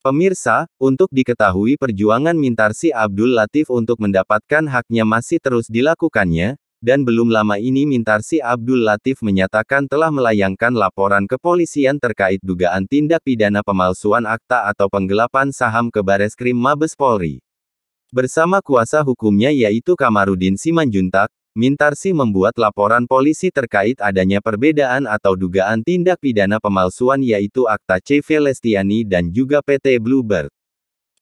Pemirsa, untuk diketahui perjuangan Mintarsi Abdul Latif untuk mendapatkan haknya masih terus dilakukannya, dan belum lama ini Mintarsi Abdul Latif menyatakan telah melayangkan laporan kepolisian terkait dugaan tindak pidana pemalsuan akta atau penggelapan saham ke Bareskrim Mabes Polri. Bersama kuasa hukumnya yaitu Kamarudin Simanjuntak, Mintarsi membuat laporan polisi terkait adanya perbedaan atau dugaan tindak pidana pemalsuan yaitu akta CV Lestiani dan juga PT Bluebird.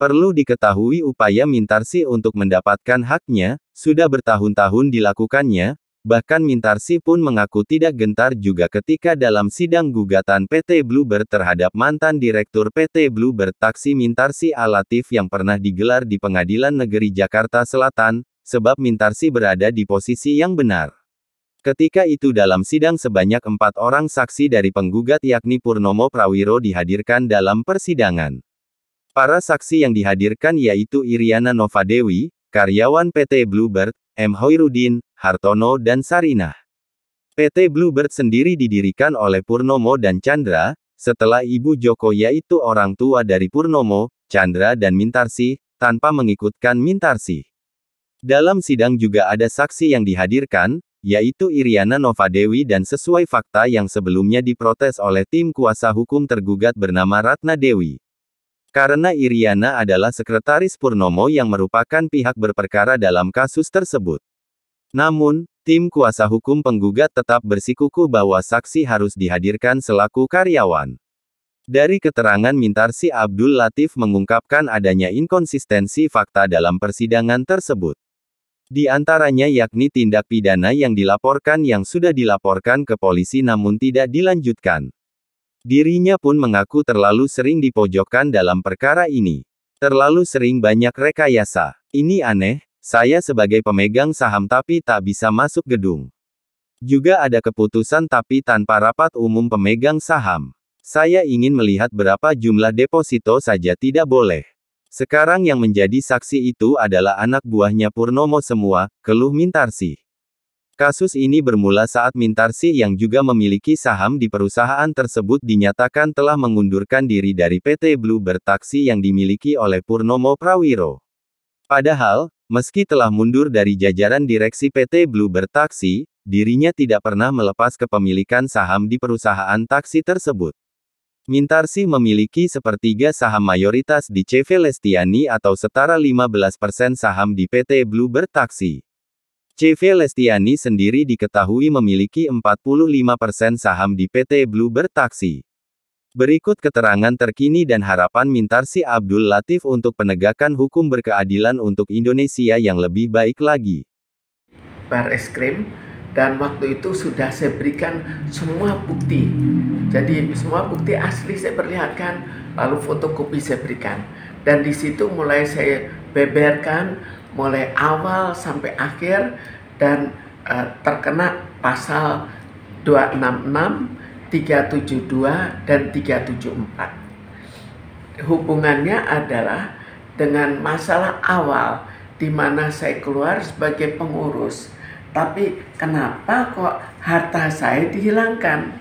Perlu diketahui upaya Mintarsi untuk mendapatkan haknya, sudah bertahun-tahun dilakukannya, bahkan Mintarsi pun mengaku tidak gentar juga ketika dalam sidang gugatan PT Bluebird terhadap mantan Direktur PT Bluebird Taksi Mintarsi Alatif yang pernah digelar di Pengadilan Negeri Jakarta Selatan, sebab Mintarsi berada di posisi yang benar. Ketika itu dalam sidang sebanyak 4 orang saksi dari penggugat yakni Purnomo Prawiro dihadirkan dalam persidangan. Para saksi yang dihadirkan yaitu Iriana Novadewi, karyawan PT Bluebird, M. Hoirudin, Hartono dan Sarinah. PT Bluebird sendiri didirikan oleh Purnomo dan Chandra, setelah Ibu Joko yaitu orang tua dari Purnomo, Chandra dan Mintarsi, tanpa mengikutkan Mintarsi. Dalam sidang juga ada saksi yang dihadirkan, yaitu Iriana Novadewi dan sesuai fakta yang sebelumnya diprotes oleh tim kuasa hukum tergugat bernama Ratna Dewi. Karena Iriana adalah sekretaris Purnomo yang merupakan pihak berperkara dalam kasus tersebut. Namun, tim kuasa hukum penggugat tetap bersikukuh bahwa saksi harus dihadirkan selaku karyawan. Dari keterangan Mintarsi Abdul Latif mengungkapkan adanya inkonsistensi fakta dalam persidangan tersebut. Di antaranya yakni tindak pidana yang dilaporkan yang sudah dilaporkan ke polisi namun tidak dilanjutkan. Dirinya pun mengaku terlalu sering dipojokkan dalam perkara ini. Terlalu sering banyak rekayasa. Ini aneh, saya sebagai pemegang saham tapi tak bisa masuk gedung. Juga ada keputusan tapi tanpa rapat umum pemegang saham. Saya ingin melihat berapa jumlah deposito saja tidak boleh. Sekarang yang menjadi saksi itu adalah anak buahnya Purnomo semua, keluh Mintarsi. Kasus ini bermula saat Mintarsi yang juga memiliki saham di perusahaan tersebut dinyatakan telah mengundurkan diri dari PT Bluebird Taksi yang dimiliki oleh Purnomo Prawiro. Padahal, meski telah mundur dari jajaran direksi PT Bluebird Taksi, dirinya tidak pernah melepas kepemilikan saham di perusahaan taksi tersebut. Mintarsi memiliki sepertiga saham mayoritas di CV Lestiani atau setara 15% saham di PT Bluebird Taksi. CV Lestiani sendiri diketahui memiliki 45% saham di PT Bluebird Taksi. Berikut keterangan terkini dan harapan Mintarsi Abdul Latif untuk penegakan hukum berkeadilan untuk Indonesia yang lebih baik lagi. Bareskrim, dan waktu itu sudah saya berikan semua bukti. Jadi semua bukti asli saya perlihatkan, lalu fotokopi saya berikan. Dan di situ mulai saya beberkan, mulai awal sampai akhir, dan terkena pasal 266, 372, dan 374. Hubungannya adalah dengan masalah awal, di mana saya keluar sebagai pengurus. Tapi kenapa kok harta saya dihilangkan?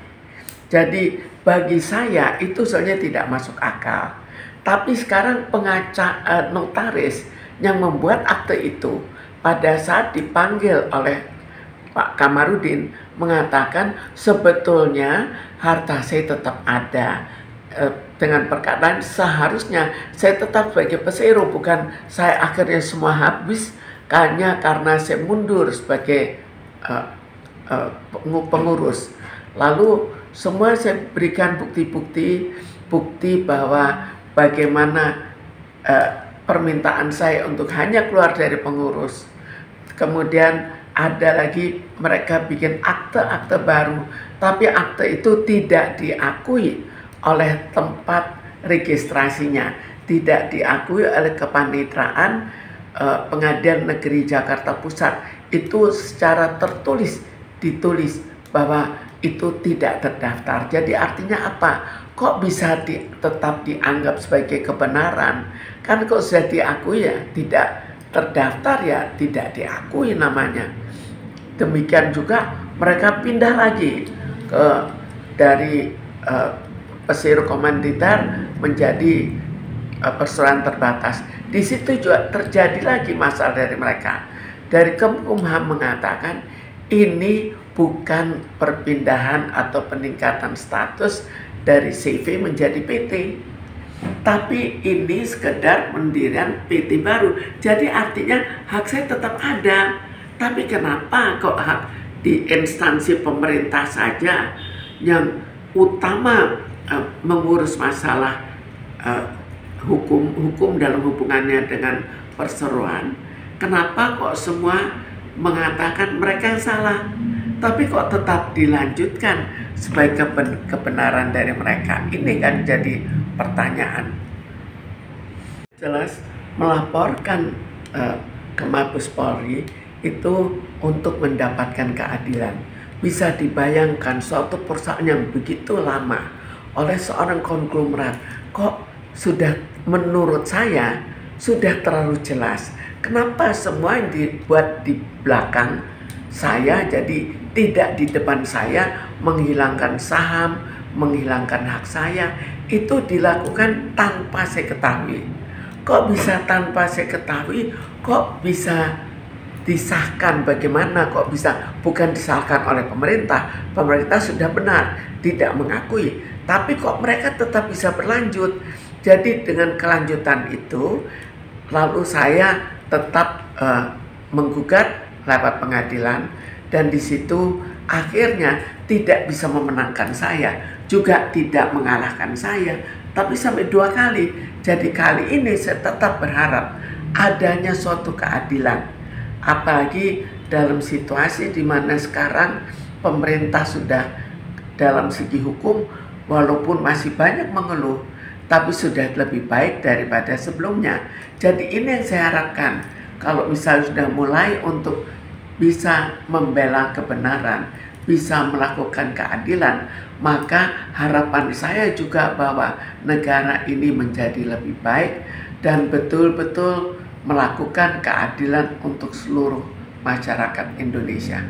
Jadi bagi saya itu soalnya tidak masuk akal. Tapi sekarang notaris yang membuat akte itu pada saat dipanggil oleh Pak Kamarudin mengatakan sebetulnya harta saya tetap ada. Dengan perkataan seharusnya saya tetap sebagai peseiro, bukan saya akhirnya semua habis hanya karena saya mundur sebagai pengurus. Lalu semua saya berikan bukti bahwa bagaimana permintaan saya untuk hanya keluar dari pengurus. Kemudian ada lagi mereka bikin akte-akte baru, tapi akte itu tidak diakui oleh tempat registrasinya, tidak diakui oleh Kepanitraan Pengadilan Negeri Jakarta Pusat. Itu secara tertulis ditulis bahwa itu tidak terdaftar. Jadi artinya apa? Kok bisa tetap dianggap sebagai kebenaran? Kan kalau sudah diakui ya tidak terdaftar, ya tidak diakui namanya. Demikian juga mereka pindah lagi dari peseiro komanditer menjadi persoalan terbatas. Di situ juga terjadi lagi masalah dari mereka. Dari Kemenkumham mengatakan ini bukan perpindahan atau peningkatan status dari CV menjadi PT, tapi ini sekedar pendirian PT baru. Jadi artinya hak saya tetap ada. Tapi kenapa kok hak di instansi pemerintah saja yang utama mengurus masalah hukum dalam hubungannya dengan perseroan, kenapa kok semua mengatakan mereka yang salah, tapi kok tetap dilanjutkan sebagai kebenaran dari mereka? Ini kan jadi pertanyaan. Jelas melaporkan ke Mabes Polri itu untuk mendapatkan keadilan. Bisa dibayangkan suatu perusahaan yang begitu lama oleh seorang konglomerat, kok sudah menurut saya sudah terlalu jelas. Kenapa semua yang dibuat di belakang saya, jadi tidak di depan saya, menghilangkan saham, menghilangkan hak saya, itu dilakukan tanpa saya ketahui. Kok bisa tanpa saya ketahui? Kok bisa disahkan? Bagaimana kok bisa bukan disahkan oleh pemerintah? Pemerintah sudah benar tidak mengakui, tapi kok mereka tetap bisa berlanjut. Jadi dengan kelanjutan itu, lalu saya tetap menggugat lewat pengadilan, dan di situ akhirnya tidak bisa memenangkan saya, juga tidak mengalahkan saya, tapi sampai 2 kali. Jadi kali ini saya tetap berharap adanya suatu keadilan. Apalagi dalam situasi di mana sekarang pemerintah sudah dalam segi hukum walaupun masih banyak mengeluh, tapi sudah lebih baik daripada sebelumnya. Jadi ini yang saya harapkan, kalau misalnya sudah mulai untuk bisa membela kebenaran, bisa melakukan keadilan, maka harapan saya juga bahwa negara ini menjadi lebih baik dan betul-betul melakukan keadilan untuk seluruh masyarakat Indonesia.